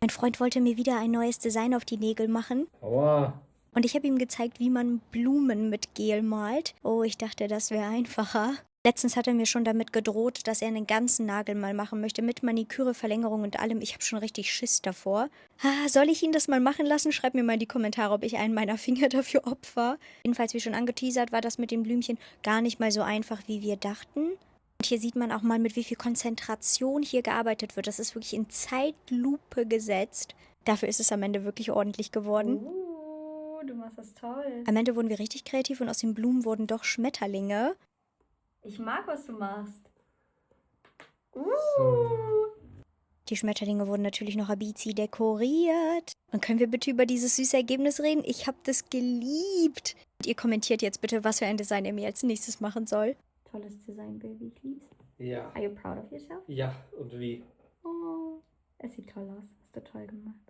Mein Freund wollte mir wieder ein neues Design auf die Nägel machen. Aua. Und ich habe ihm gezeigt, wie man Blumen mit Gel malt. Oh, ich dachte, das wäre einfacher. Letztens hat er mir schon damit gedroht, dass er einen ganzen Nagel mal machen möchte, mit Maniküre, Verlängerung und allem. Ich habe schon richtig Schiss davor. Soll ich ihn das mal machen lassen? Schreib mir mal in die Kommentare, ob ich einen meiner Finger dafür opfer. Jedenfalls, wie schon angeteasert, war das mit den Blümchen gar nicht mal so einfach, wie wir dachten. Und hier sieht man auch mal, mit wie viel Konzentration hier gearbeitet wird. Das ist wirklich in Zeitlupe gesetzt. Dafür ist es am Ende wirklich ordentlich geworden. Du machst das toll. Am Ende wurden wir richtig kreativ und aus den Blumen wurden doch Schmetterlinge. Ich mag, was du machst. So. Die Schmetterlinge wurden natürlich noch abizi dekoriert. Und können wir bitte über dieses süße Ergebnis reden? Ich habe das geliebt. Und ihr kommentiert jetzt bitte, was für ein Design er mir als nächstes machen soll. Tolles Design, Baby. Ich lieb's. Ja. Are you proud of yourself? Ja, und wie? Oh, es sieht toll aus. Hast du toll gemacht.